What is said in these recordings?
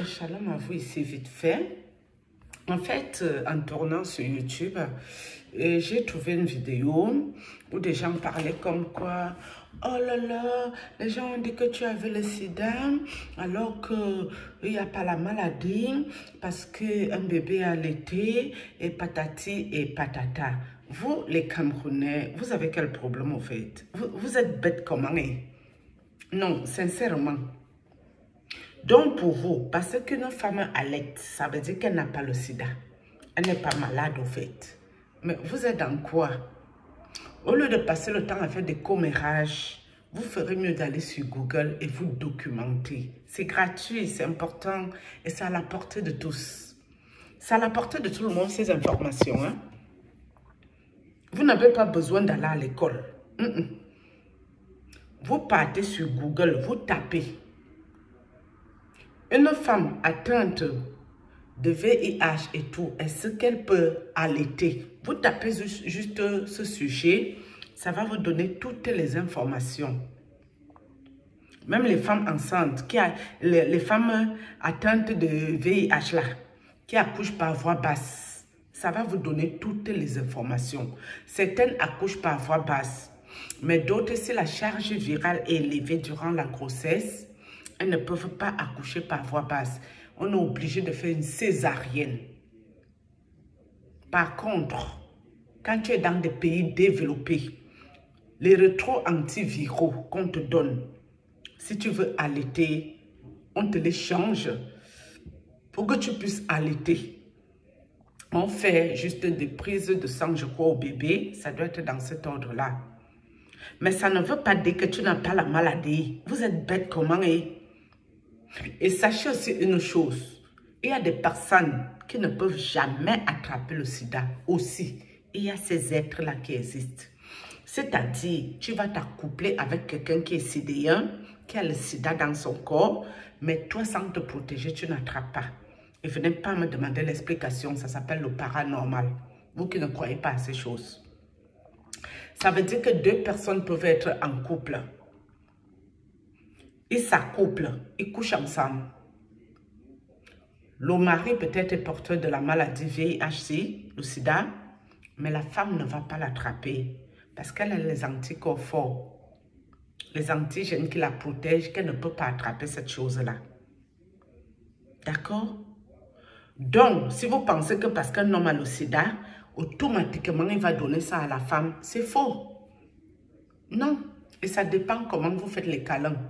Shalom à vous ici vite fait. En fait, en tournant sur YouTube, j'ai trouvé une vidéo où des gens parlaient comme quoi, oh là là, les gens ont dit que tu avais le sida alors qu'il n'y a pas la maladie parce qu'un bébé a allaité et patati et patata. Vous, les Camerounais, vous avez quel problème au fait? Vous êtes bêtes comment? Non, sincèrement. Donc pour vous, parce qu'une femme allaite, ça veut dire qu'elle n'a pas le sida. Elle n'est pas malade au fait. Mais vous êtes dans quoi? Au lieu de passer le temps à faire des commérages, vous ferez mieux d'aller sur Google et vous documenter. C'est gratuit, c'est important et c'est à la portée de tous. C'est à la portée de tout le monde ces informations. Hein? Vous n'avez pas besoin d'aller à l'école. Vous partez sur Google, vous tapez. Une femme atteinte de VIH et tout, est-ce qu'elle peut allaiter? Vous tapez juste ce sujet, ça va vous donner toutes les informations. Même les femmes enceintes, les femmes atteintes de VIH là, qui accouchent par voie basse, ça va vous donner toutes les informations. Certaines accouchent par voie basse, mais d'autres, si la charge virale est élevée durant la grossesse, elles ne peuvent pas accoucher par voie basse. On est obligé de faire une césarienne. Par contre, quand tu es dans des pays développés, les rétro-antiviraux qu'on te donne, si tu veux allaiter, on te les change pour que tu puisses allaiter. On fait juste des prises de sang, je crois, au bébé. Ça doit être dans cet ordre-là. Mais ça ne veut pas dire que tu n'as pas la maladie. Vous êtes bête comment? Et sachez aussi une chose, il y a des personnes qui ne peuvent jamais attraper le sida aussi. Il y a ces êtres-là qui existent. C'est-à-dire, tu vas t'accoupler avec quelqu'un qui est sidéen, qui a le sida dans son corps, mais toi, sans te protéger, tu n'attrapes pas. Et venez pas me demander l'explication, ça s'appelle le paranormal. Vous qui ne croyez pas à ces choses. Ça veut dire que deux personnes peuvent être en couple. Ils s'accouplent, ils couchent ensemble. Le mari peut-être est porteur de la maladie VIH, le sida, mais la femme ne va pas l'attraper parce qu'elle a les anticorps forts, les antigènes qui la protègent, qu'elle ne peut pas attraper cette chose-là. D'accord? Donc, si vous pensez que parce qu'un homme a le sida, automatiquement il va donner ça à la femme, c'est faux. Non, et ça dépend comment vous faites les câlins.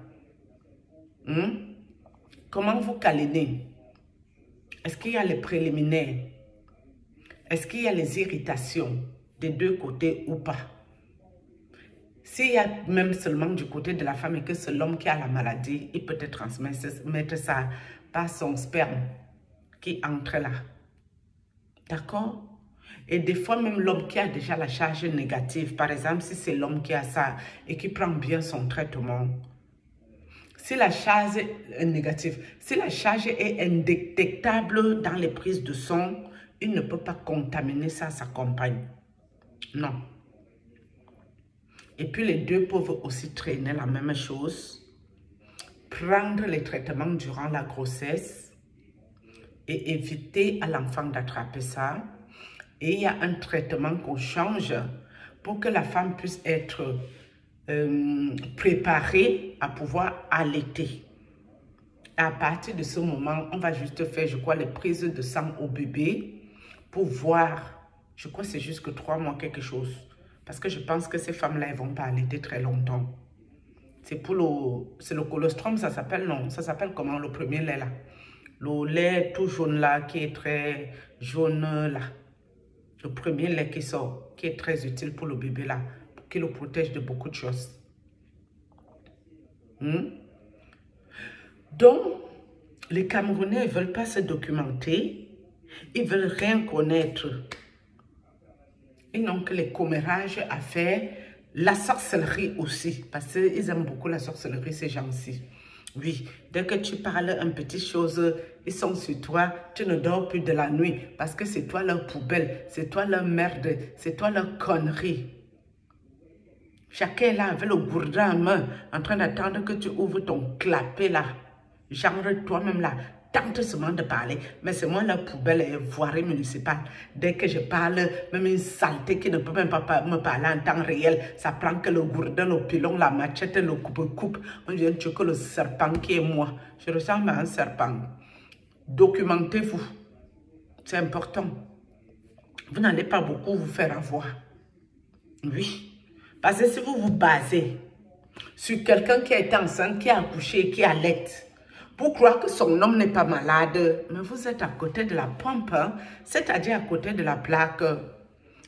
Comment vous câlinez? Est-ce qu'il y a les préliminaires? Est-ce qu'il y a les irritations des deux côtés ou pas? S'il y a même seulement du côté de la femme et que c'est l'homme qui a la maladie, il peut te transmettre ça par son sperme qui entre là. D'accord? Et des fois, même l'homme qui a déjà la charge négative, par exemple, si c'est l'homme qui a ça et qui prend bien son traitement, si la charge est négative, si la charge est indétectable dans les prises de sang, il ne peut pas contaminer ça à sa compagne. Non. Et puis les deux peuvent aussi traîner la même chose. Prendre les traitements durant la grossesse et éviter à l'enfant d'attraper ça. Et il y a un traitement qu'on change pour que la femme puisse être préparée à pouvoir allaiter. À partir de ce moment, on va juste faire, je crois, les prises de sang au bébé pour voir, je crois que c'est jusque 3 mois quelque chose. Parce que je pense que ces femmes-là, elles ne vont pas allaiter très longtemps. C'est le colostrum, ça s'appelle, non, ça s'appelle comment, le premier lait là. Le lait tout jaune là, qui est très jaune là. Le premier lait qui sort, qui est très utile pour le bébé là, qui le protège de beaucoup de choses. Donc, les Camerounais ne veulent pas se documenter, ils ne veulent rien connaître. Ils n'ont que les commérages à faire, la sorcellerie aussi, parce qu'ils aiment beaucoup la sorcellerie, ces gens-ci. Oui, dès que tu parles une petite chose, ils sont sur toi, tu ne dors plus de la nuit, parce que c'est toi leur poubelle, c'est toi leur merde, c'est toi leur connerie. Chacun est là avec le gourdin en main, en train d'attendre que tu ouvres ton clapet là. Genre toi-même là, tente seulement de parler, mais c'est moi la poubelle et voirie municipale. Dès que je parle, même une saleté qui ne peut même pas me parler en temps réel, ça prend que le gourdin, le pilon, la machette, le coupe-coupe. On vient de tuer que le serpent qui est moi. Je ressemble à un serpent. Documentez-vous. C'est important. Vous n'allez pas beaucoup vous faire avoir. Oui. Parce que si vous vous basez sur quelqu'un qui est enceinte, qui a accouché, qui allait, pour croire que son homme n'est pas malade, mais vous êtes à côté de la pompe, hein? C'est-à-dire à côté de la plaque.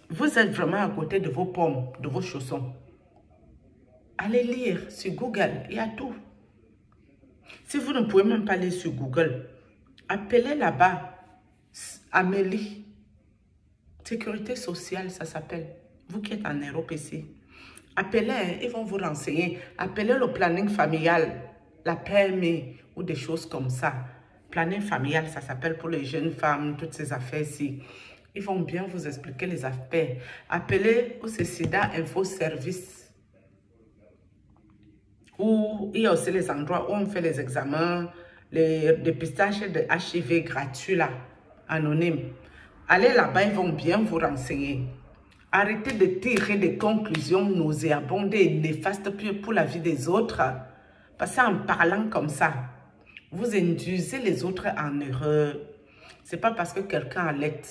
Vous êtes vraiment à côté de vos pommes, de vos chaussons. Allez lire sur Google, il y a tout. Si vous ne pouvez même pas lire sur Google, appelez là-bas Amélie. Sécurité sociale, ça s'appelle. Vous qui êtes en Europe ici. Appelez, ils vont vous renseigner. Appelez le planning familial, la PME ou des choses comme ça. Planning familial, ça s'appelle pour les jeunes femmes, toutes ces affaires-ci. Ils vont bien vous expliquer les affaires. Appelez au SIDA Info Service. Où il y a aussi les endroits où on fait les examens, les dépistages de HIV gratuits là, anonymes. Allez là-bas, ils vont bien vous renseigner. Arrêtez de tirer des conclusions nauséabondes et néfastes pour la vie des autres. Parce qu'en parlant comme ça, vous induisez les autres en erreur. Ce n'est pas parce que quelqu'un allait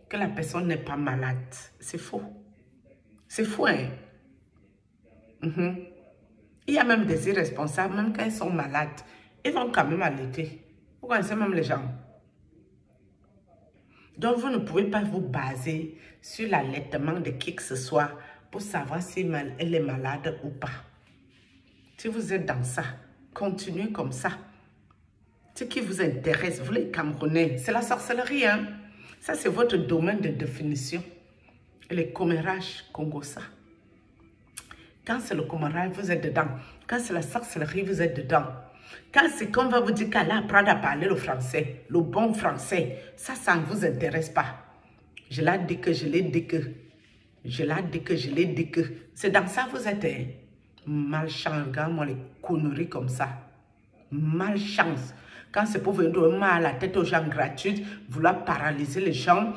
que la personne n'est pas malade. C'est faux. C'est faux, hein? Il y a même des irresponsables, même quand ils sont malades, ils vont quand même allaiter. Vous connaissez même les gens. Donc, vous ne pouvez pas vous baser sur l'allaitement de qui que ce soit pour savoir si elle est malade ou pas. Si vous êtes dans ça, continuez comme ça. Ce qui vous intéresse, vous les Camerounais, c'est la sorcellerie, hein? Ça, c'est votre domaine de définition. Et les commérages Congo-ça. Quand c'est le commérage, vous êtes dedans. Quand c'est la sorcellerie, vous êtes dedans. Quand c'est qu'on va vous dire qu'elle apprend à parler le français, le bon français, ça ne vous intéresse pas. Je l'ai dit que, je l'ai dit que. Je l'ai dit que, je l'ai dit que. C'est dans ça que vous êtes malchance. Regarde-moi les conneries comme ça. Malchance. Quand c'est pour venir donner mal à la tête aux gens gratuites, vouloir paralyser les gens,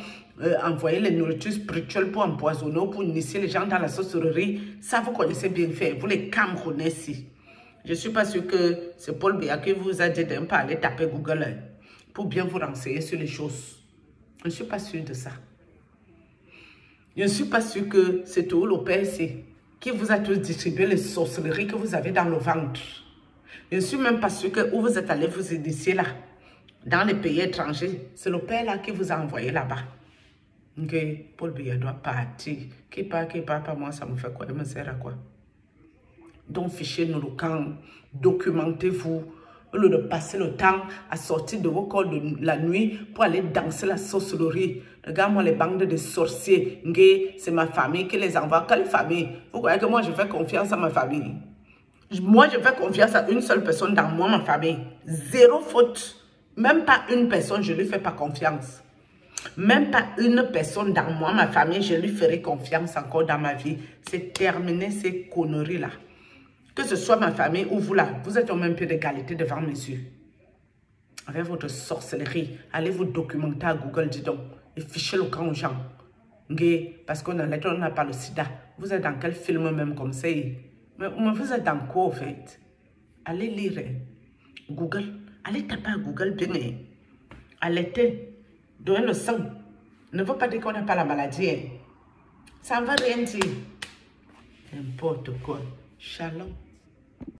envoyer les nourritures spirituelles pour empoisonner, pour initier les gens dans la sorcellerie, ça vous connaissez bien faire. Vous les Camerounais ici. Je ne suis pas sûre que c'est Paul Biya qui vous a dit de ne pas aller taper Google pour bien vous renseigner sur les choses. Je ne suis pas sûre de ça. Je ne suis pas sûre que c'est tout le PSC qui vous a tous distribué les sorcelleries que vous avez dans le ventre. Je ne suis même pas sûre que où vous êtes allé vous initier là, dans les pays étrangers. C'est le père là qui vous a envoyé là-bas. Ok, Paul Biya doit partir. Qui part, pas moi, ça me fait quoi? Il me sert à quoi? Donc, fichez-nous le camp, documentez-vous, au lieu de passer le temps à sortir de vos corps de la nuit pour aller danser la sorcellerie. Regarde-moi les bandes de sorciers, c'est ma famille qui les envoie. Quelle famille? Vous croyez que moi je fais confiance à ma famille? Moi je fais confiance à une seule personne dans moi, ma famille. Zéro faute. Même pas une personne, je ne lui fais pas confiance. Même pas une personne dans moi, ma famille, je lui ferai confiance encore dans ma vie. C'est terminé ces conneries-là. Que ce soit ma famille ou vous là, vous êtes au même pied d'égalité devant mes yeux. Avec votre sorcellerie, allez vous documenter à Google, dis donc, et fichez le camp aux gens. Parce qu'on n'a pas le sida. Vous êtes dans quel film même comme ça? Mais vous êtes dans quoi, en fait? Allez lire Google. Allez taper à Google, bien. Allaitez. Donnez le sang. Ne veut pas dire qu'on n'a pas la maladie. Ça ne veut rien dire. N'importe quoi. Shalom.